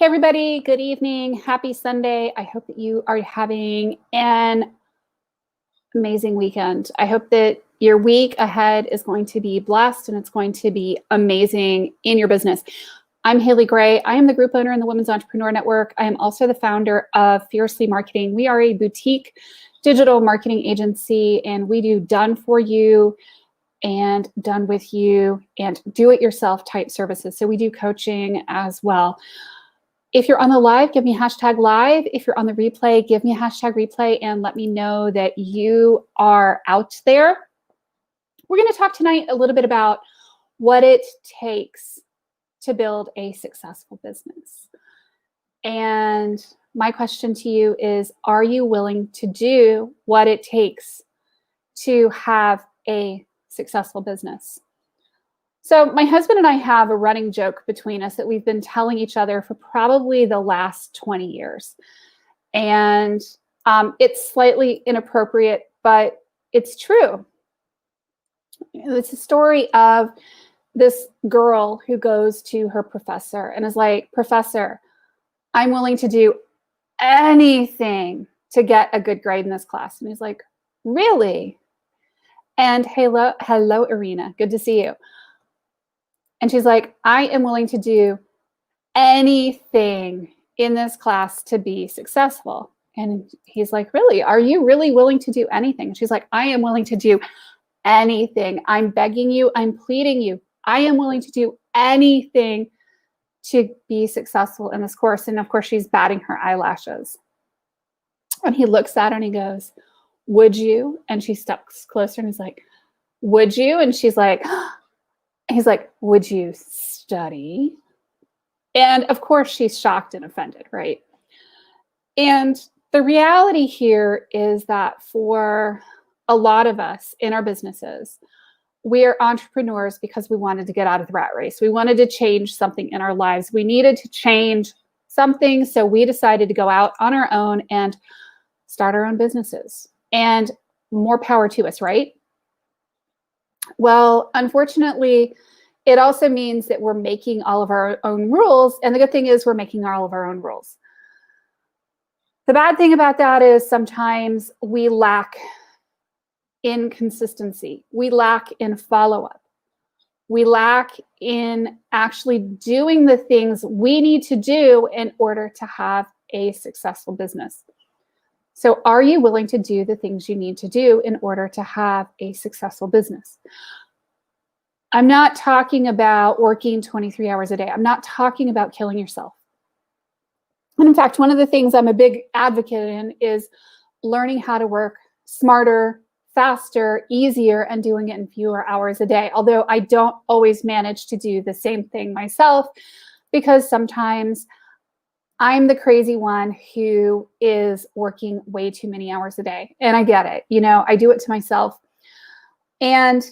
Hey, everybody. Good evening. Happy Sunday. I hope that you are having an amazing weekend. I hope that your week ahead is going to be blessed and it's going to be amazing in your business. I'm Haley Gray. I am the group owner in the Women's Entrepreneur Network. I am also the founder of Fiercely Marketing. We are a boutique digital marketing agency, and we do done for you and done with you and do it yourself type services. So we do coaching as well. If you're on the live, give me hashtag live. If you're on the replay, give me a hashtag replay and let me know that you are out there. We're going to talk tonight a little bit about what it takes to build a successful business. And my question to you is, are you willing to do what it takes to have a successful business? So my husband and I have a running joke between us that we've been telling each other for probably the last 20 years. And it's slightly inappropriate, but it's true. It's a story of this girl who goes to her professor and is like, "Professor, I'm willing to do anything to get a good grade in this class." And he's like, "Really?" And hello, Irina. Good to see you. And she's like, "I am willing to do anything in this class to be successful." And he's like, "Really? Are you really willing to do anything?" And she's like, "I am willing to do anything. I'm begging you. I'm pleading you. I am willing to do anything to be successful in this course." And of course, she's batting her eyelashes. And he looks at her and he goes, "Would you?" And she steps closer and he's like, "Would you?" And she's like, he's like, "Would you study?" And of course, she's shocked and offended, right? And the reality here is that for a lot of us in our businesses, we are entrepreneurs because we wanted to get out of the rat race. We wanted to change something in our lives. We needed to change something. So we decided to go out on our own and start our own businesses. And more power to us, right? Well, unfortunately, it also means that we're making all of our own rules. And the good thing is we're making all of our own rules. The bad thing about that is sometimes we lack in consistency. We lack in follow-up. We lack in actually doing the things we need to do in order to have a successful business. So are you willing to do the things you need to do in order to have a successful business? I'm not talking about working 23 hours a day. I'm not talking about killing yourself. And in fact, one of the things I'm a big advocate in is learning how to work smarter, faster, easier, and doing it in fewer hours a day. Although I don't always manage to do the same thing myself, because sometimes I'm the crazy one who is working way too many hours a day. And I get it. I do it to myself. And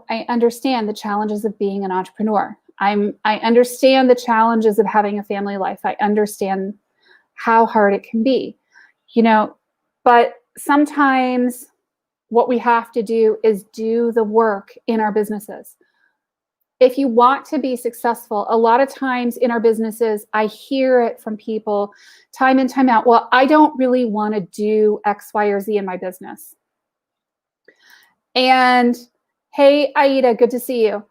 I understand the challenges of being an entrepreneur. I understand the challenges of having a family life. I understand how hard it can be, but sometimes what we have to do is do the work in our businesses. If you want to be successful, a lot of times in our businesses, I hear it from people time in, time out. "Well, I don't really want to do X, Y, or Z in my business." And hey, Aida, good to see you.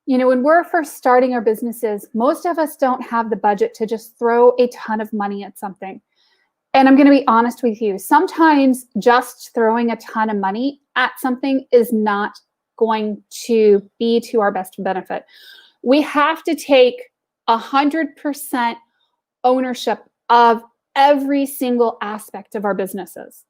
When we're first starting our businesses, most of us don't have the budget to just throw a ton of money at something. And I'm going to be honest with you. Sometimes just throwing a ton of money at something is not going to be to our best benefit. We have to take 100% ownership of every single aspect of our businesses.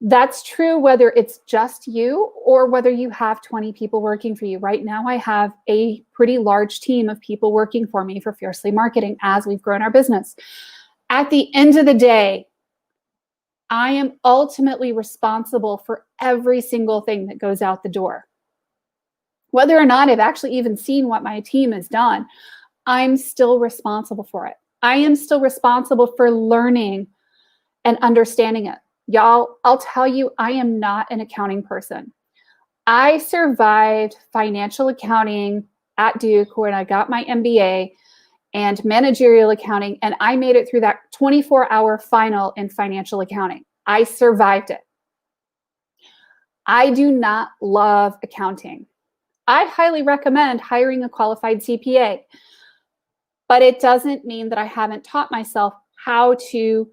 That's true whether it's just you or whether you have 20 people working for you. Right now, I have a pretty large team of people working for me for Fiercely Marketing as we've grown our business. At the end of the day, I am ultimately responsible for every single thing that goes out the door. Whether or not I've actually even seen what my team has done, I'm still responsible for it. I am still responsible for learning and understanding it. Y'all, I'll tell you, I am not an accounting person. I survived financial accounting at Duke when I got my MBA, and managerial accounting. And I made it through that 24-hour final in financial accounting. I survived it. I do not love accounting. I highly recommend hiring a qualified CPA, but it doesn't mean that I haven't taught myself how to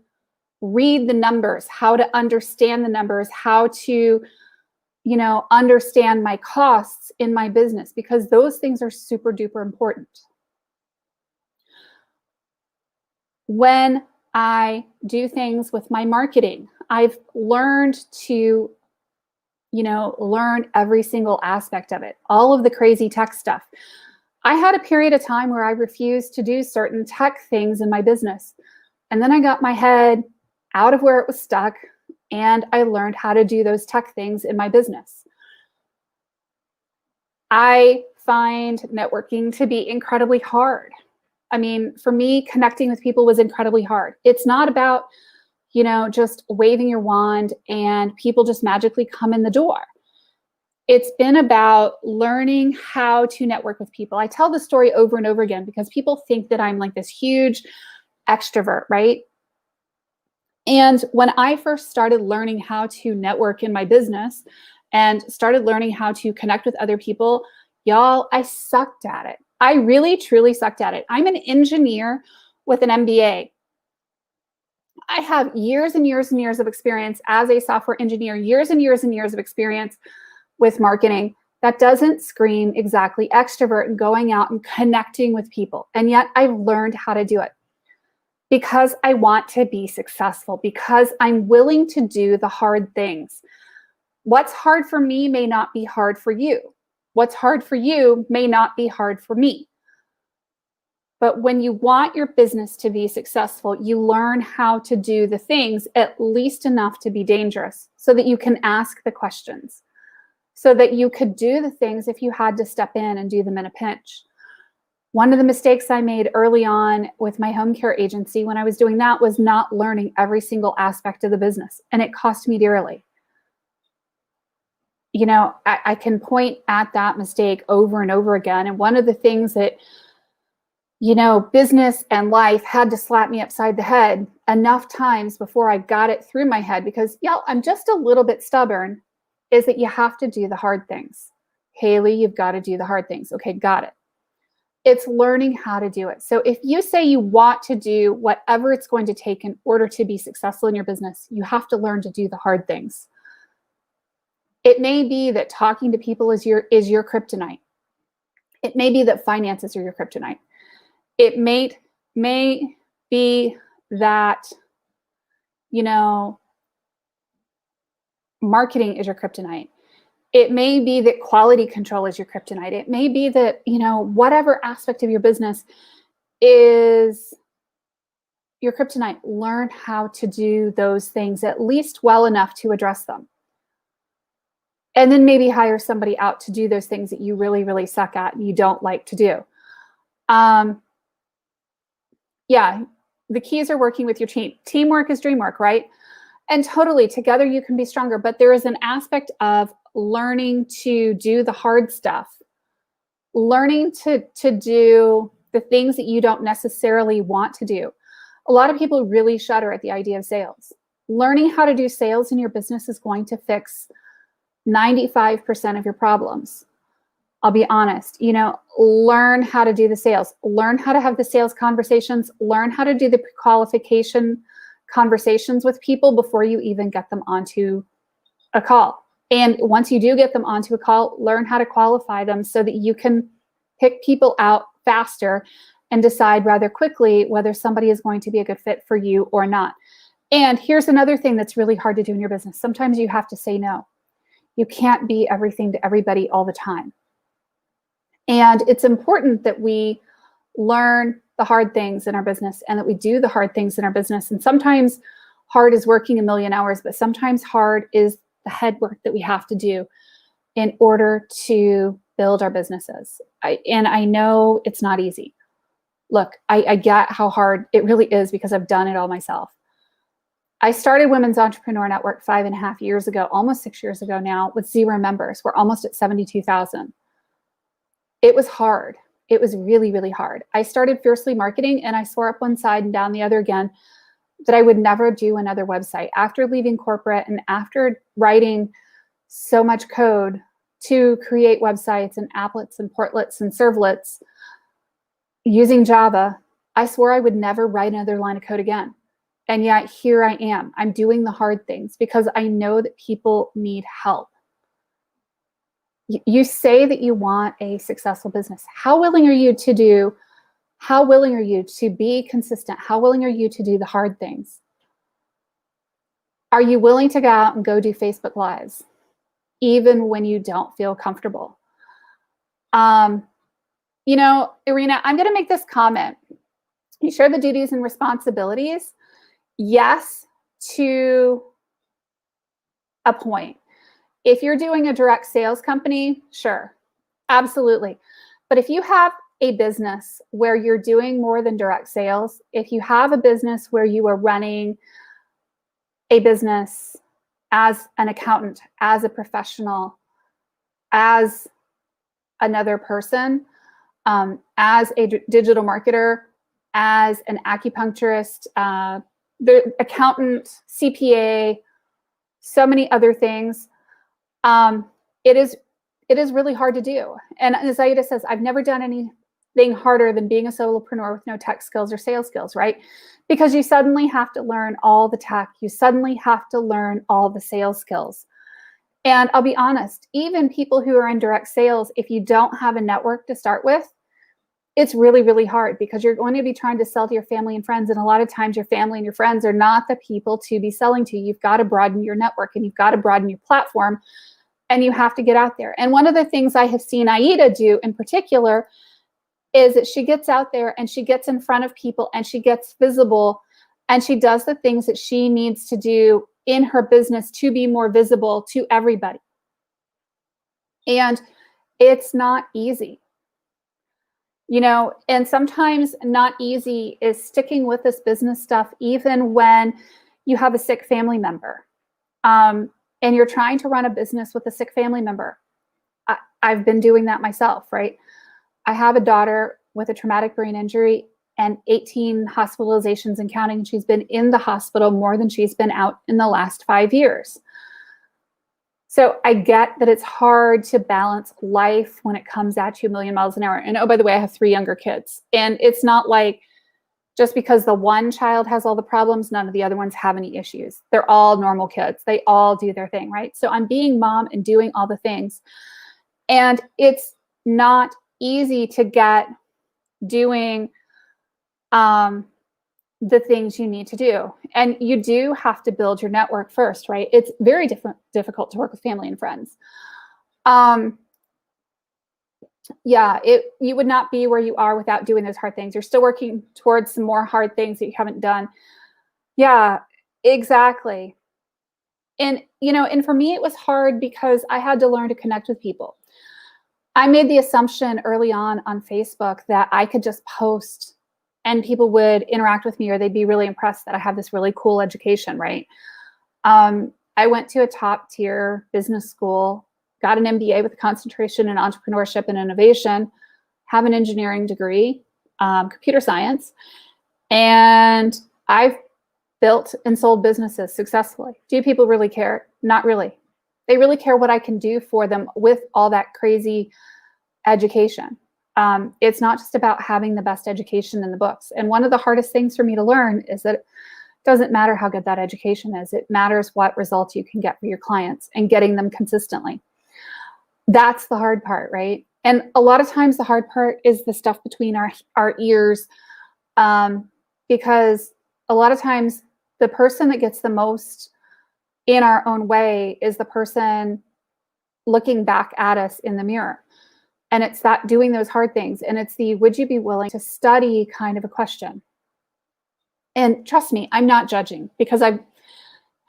read the numbers, how to understand the numbers, how to, understand my costs in my business, because those things are super duper important. When I do things with my marketing, I've learned to, learn every single aspect of it, all of the crazy tech stuff. I had a period of time where I refused to do certain tech things in my business. And then I got my head out of where it was stuck, and I learned how to do those tech things in my business. I find networking to be incredibly hard. I mean, for me, connecting with people was incredibly hard. It's not about, just waving your wand and people just magically come in the door. It's been about learning how to network with people. I tell the story over and over again because people think that I'm like this huge extrovert, right? And when I first started learning how to network in my business and started learning how to connect with other people, y'all, I sucked at it. I really, truly sucked at it. I'm an engineer with an MBA. I have years and years and years of experience as a software engineer, years and years and years of experience with marketing. That doesn't scream exactly extrovert and going out and connecting with people. And yet I've learned how to do it because I want to be successful, because I'm willing to do the hard things. What's hard for me may not be hard for you. What's hard for you may not be hard for me. But when you want your business to be successful, you learn how to do the things at least enough to be dangerous so that you can ask the questions, so that you could do the things if you had to step in and do them in a pinch. One of the mistakes I made early on with my home care agency when I was doing that was not learning every single aspect of the business, and it cost me dearly. I can point at that mistake over and over again. And one of the things that, business and life had to slap me upside the head enough times before I got it through my head, because I'm just a little bit stubborn, is that you have to do the hard things. Haley, you've got to do the hard things. Okay, got it. It's learning how to do it. So if you say you want to do whatever it's going to take in order to be successful in your business, you have to learn to do the hard things. It may be that talking to people is your kryptonite. It may be that finances are your kryptonite. It may be that, marketing is your kryptonite. It may be that quality control is your kryptonite. It may be that, whatever aspect of your business is your kryptonite. Learn how to do those things at least well enough to address them. And then maybe hire somebody out to do those things that you really, really suck at and you don't like to do. Yeah, the keys are working with your team. Teamwork is dream work, right? And totally, together you can be stronger. But there is an aspect of learning to do the hard stuff, learning to do the things that you don't necessarily want to do. A lot of people really shudder at the idea of sales. Learning how to do sales in your business is going to fix 95% of your problems. I'll be honest, learn how to do the sales, learn how to have the sales conversations, learn how to do the pre-qualification conversations with people before you even get them onto a call. And once you do get them onto a call, learn how to qualify them so that you can pick people out faster and decide rather quickly whether somebody is going to be a good fit for you or not. And here's another thing that's really hard to do in your business. Sometimes you have to say no. You can't be everything to everybody all the time. And it's important that we learn the hard things in our business and that we do the hard things in our business. And sometimes hard is working a million hours, but sometimes hard is the head work that we have to do in order to build our businesses. I know it's not easy. Look, I get how hard it really is because I've done it all myself. I started Women's Entrepreneur Network 5.5 years ago, almost 6 years ago now, with 0 members. We're almost at 72,000. It was hard. it was really, really hard. I started Fiercely Marketing and I swore up one side and down the other again that I would never do another website. After leaving corporate and after writing so much code to create websites and applets and portlets and servlets using Java, I swore I would never write another line of code again. And yet here I am. I'm doing the hard things because I know that people need help. You say that you want a successful business. How willing are you to be consistent? How willing are you to do the hard things? Are you willing to go out and go do Facebook Lives, even when you don't feel comfortable? Irina, I'm going to make this comment. You share the duties and responsibilities. Yes, to a point. If you're doing a direct sales company, sure, absolutely. But if you have a business where you're doing more than direct sales, if you have a business where you are running a business as an accountant, as a professional, as another person, as a digital marketer, as an acupuncturist, the accountant, CPA, so many other things, it is really hard to do. And as Aida says, I've never done anything harder than being a solopreneur with no tech skills or sales skills, right? Because you suddenly have to learn all the tech. You suddenly have to learn all the sales skills. And I'll be honest, even people who are in direct sales, if you don't have a network to start with, it's really, really hard because you're going to be trying to sell to your family and friends. And a lot of times your family and your friends are not the people to be selling to. You've got to broaden your network and you've got to broaden your platform and you have to get out there. And one of the things I have seen Aida do in particular is that she gets out there and she gets in front of people and she gets visible and she does the things that she needs to do in her business to be more visible to everybody. And it's not easy. And sometimes not easy is sticking with this business stuff, even when you have a sick family member and you're trying to run a business with a sick family member. I've been doing that myself, right? I have a daughter with a traumatic brain injury and 18 hospitalizations and counting. She's been in the hospital more than she's been out in the last 5 years. So I get that it's hard to balance life when it comes at you a million miles an hour. And oh, by the way, I have 3 younger kids. And it's not like just because the one child has all the problems, none of the other ones have any issues. They're all normal kids. They all do their thing, right? So I'm being mom and doing all the things. And it's not easy to get doing the things you need to do. And you do have to build your network first, right? It's very difficult to work with family and friends. You would not be where you are without doing those hard things. You're still working towards some more hard things that you haven't done. Yeah, exactly. And, and for me, it was hard because I had to learn to connect with people. I made the assumption early on Facebook that I could just post and people would interact with me or they'd be really impressed that I have this really cool education, right? I went to a top tier business school, got an MBA with a concentration in entrepreneurship and innovation, have an engineering degree, computer science, and I've built and sold businesses successfully. Do people really care? Not really. They really care what I can do for them with all that crazy education. It's not just about having the best education in the books. And one of the hardest things for me to learn is that it doesn't matter how good that education is. It matters what results you can get for your clients and getting them consistently. That's the hard part, right? And a lot of times the hard part is the stuff between our ears, because a lot of times the person that gets the most in our own way is the person looking back at us in the mirror. And it's that doing those hard things. And it's the, would you be willing to study kind of a question? And trust me, I'm not judging because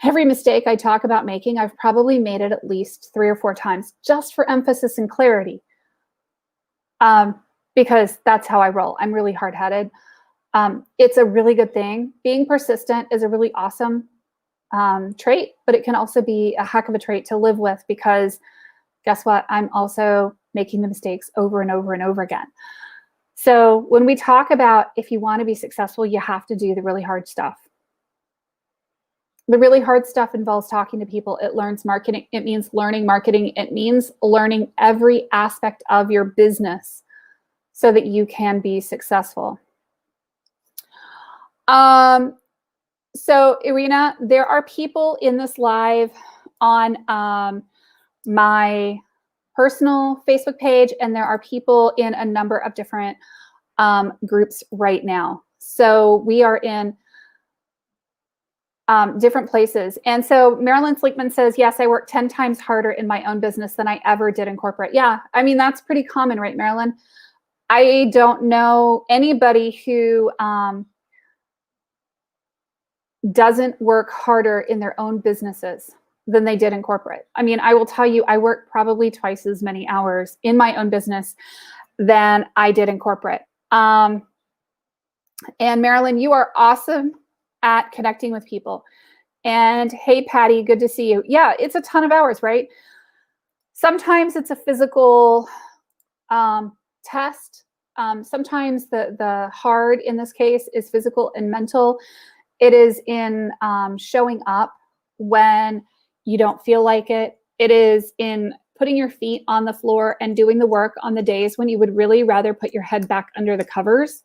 every mistake I talk about making, I've probably made it at least 3 or 4 times just for emphasis and clarity. Because that's how I roll. I'm really hard-headed. It's a really good thing. Being persistent is a really awesome trait, but it can also be a heck of a trait to live with because guess what? I'm also making the mistakes over and over and over again. So when we talk about if you want to be successful, you have to do the really hard stuff. The really hard stuff involves talking to people. It learns marketing. It means learning marketing. It means learning every aspect of your business so that you can be successful. So Irina, there are people in this live on my personal Facebook page, and there are people in a number of different groups right now. So we are in different places. And so Marilyn Sleekman says, yes, I work 10 times harder in my own business than I ever did in corporate. Yeah, I mean, that's pretty common, right, Marilyn? I don't know anybody who doesn't work harder in their own businesses than they did in corporate. I mean, I will tell you, I work probably twice as many hours in my own business than I did in corporate. And Marilyn, you are awesome at connecting with people. And hey, Patty, good to see you. Yeah, it's a ton of hours, right? Sometimes it's a physical test. Sometimes the hard in this case is physical and mental. It is in showing up when you don't feel like it. It is in putting your feet on the floor and doing the work on the days when you would really rather put your head back under the covers.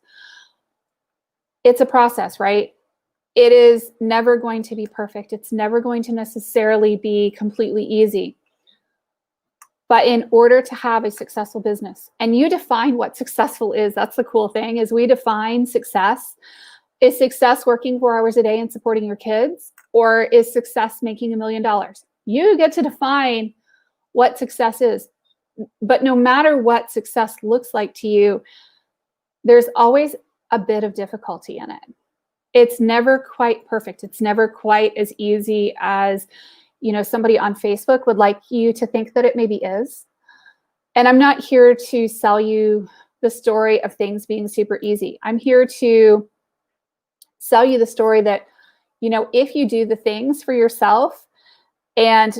It's a process, right? It is never going to be perfect. It's never going to necessarily be completely easy. But in order to have a successful business, and you define what successful is, that's the cool thing, is we define success. Is success working 4 hours a day and supporting your kids? Or is success making $1 million? You get to define what success is. But no matter what success looks like to you, there's always a bit of difficulty in it. It's never quite perfect. It's never quite as easy as, you know, somebody on Facebook would like you to think that it maybe is. And I'm not here to sell you the story of things being super easy. I'm here to sell you the story that, you know, if you do the things for yourself and,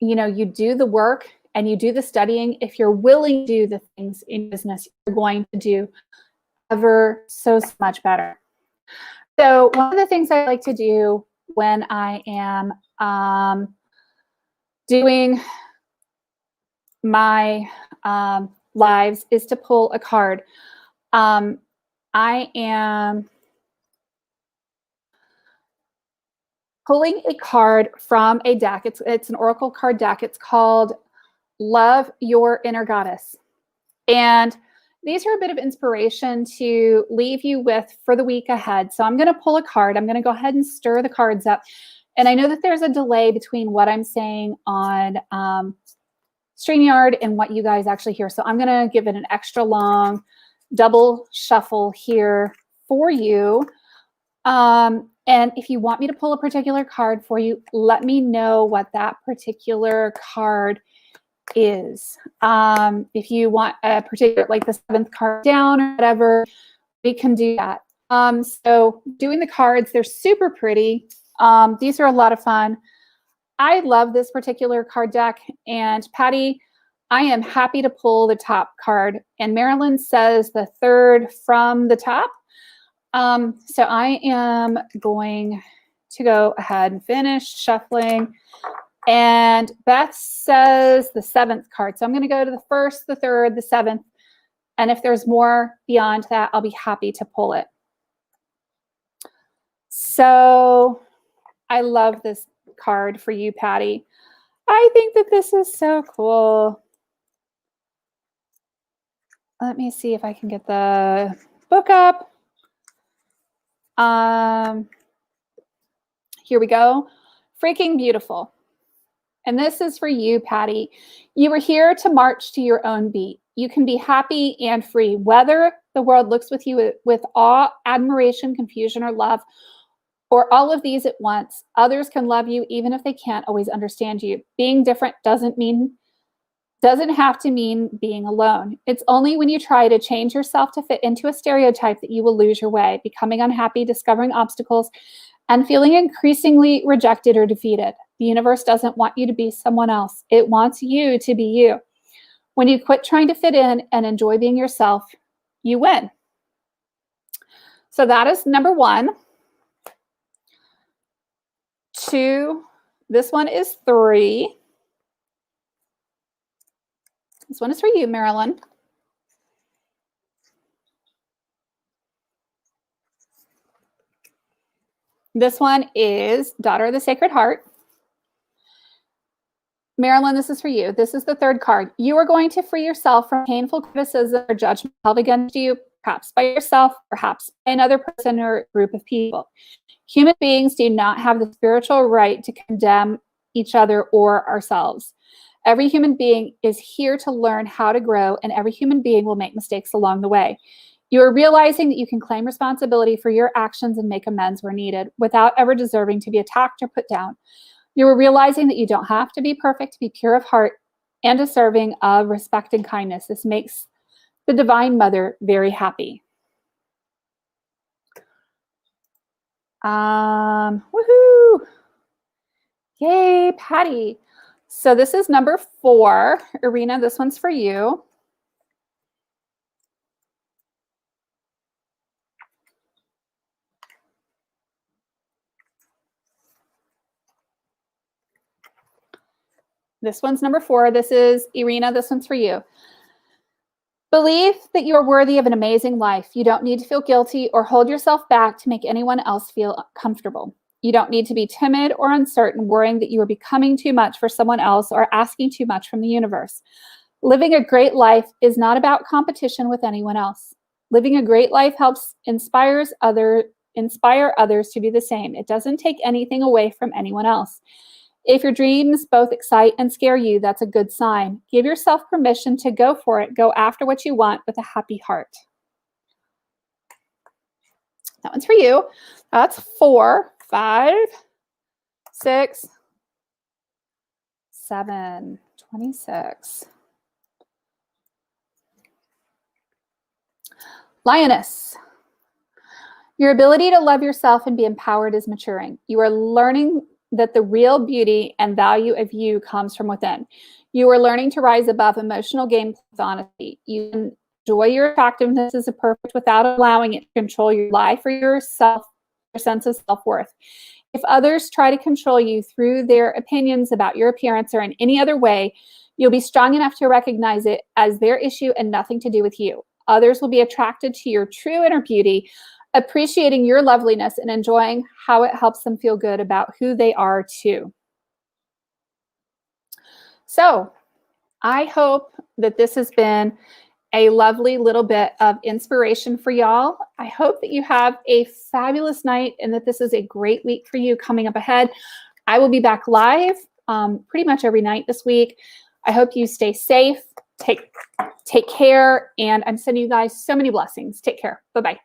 you know, you do the work and you do the studying, if you're willing to do the things in business, you're going to do ever so much better. So one of the things I like to do when I am doing my lives is to pull a card. I am pulling a card from a deck. It's an oracle card deck. It's called Love Your Inner Goddess. And these are a bit of inspiration to leave you with for the week ahead. So I'm going to pull a card. I'm going to go ahead and stir the cards up. And I know that there's a delay between what I'm saying on StreamYard and what you guys actually hear. So I'm going to give it an extra long double shuffle here for you. And if you want me to pull a particular card for you, let me know what that particular card is. If you want a particular, like the 7th card down or whatever, we can do that. So doing the cards, they're super pretty. These are a lot of fun. I love this particular card deck. And Patty, I am happy to pull the top card. And Marilyn says the 3rd from the top. So I am going to go ahead and finish shuffling. And Beth says the 7th card. So I'm going to go to the 1st, the 3rd, the 7th. And if there's more beyond that, I'll be happy to pull it. So I love this card for you, Patty. I think that this is so cool. Let me see if I can get the book up. Here we go. Freaking beautiful. And this is for you, Patty. You were here to march to your own beat. You can be happy and free, whether the world looks with you with awe, admiration, confusion, or love, or all of these at once. Others can love you even if they can't always understand you. Being different doesn't have to mean being alone. It's only when you try to change yourself to fit into a stereotype that you will lose your way, becoming unhappy, discovering obstacles, and feeling increasingly rejected or defeated. The universe doesn't want you to be someone else. It wants you to be you. When you quit trying to fit in and enjoy being yourself, you win. So that is number 1. 2, this one is 3. This one is for you, Marilyn. This one is Daughter of the Sacred Heart. Marilyn, this is for you. This is the 3rd card. You are going to free yourself from painful criticism or judgment held against you, perhaps by yourself, perhaps by another person or group of people. Human beings do not have the spiritual right to condemn each other or ourselves. Every human being is here to learn how to grow, and every human being will make mistakes along the way. You are realizing that you can claim responsibility for your actions and make amends where needed without ever deserving to be attacked or put down. You are realizing that you don't have to be perfect to be pure of heart and deserving of respect and kindness. This makes the Divine Mother very happy. Woohoo! Yay, Patty. So this is number 4. Irina, this one's for you. This one's number 4. This is Irina. This one's for you. Believe that you are worthy of an amazing life. You don't need to feel guilty or hold yourself back to make anyone else feel comfortable. You don't need to be timid or uncertain, worrying that you are becoming too much for someone else or asking too much from the universe. Living a great life is not about competition with anyone else. Living a great life helps inspire others to do the same. It doesn't take anything away from anyone else. If your dreams both excite and scare you, that's a good sign. Give yourself permission to go for it. Go after what you want with a happy heart. That one's for you. That's 4, 5, 6, 7, 26. Lioness. Your ability to love yourself and be empowered is maturing. You are learning that the real beauty and value of you comes from within. You are learning to rise above emotional games with honesty. You enjoy your attractiveness as a perfect without allowing it to control your life or yourself, your sense of self-worth. If others try to control you through their opinions about your appearance or in any other way, you'll be strong enough to recognize it as their issue and nothing to do with you. Others will be attracted to your true inner beauty, appreciating your loveliness and enjoying how it helps them feel good about who they are too. So I hope that this has been a lovely little bit of inspiration for y'all. I hope that you have a fabulous night and that this is a great week for you coming up ahead. I will be back live pretty much every night this week. I hope you stay safe, take care, and I'm sending you guys so many blessings. Take care. Bye-bye.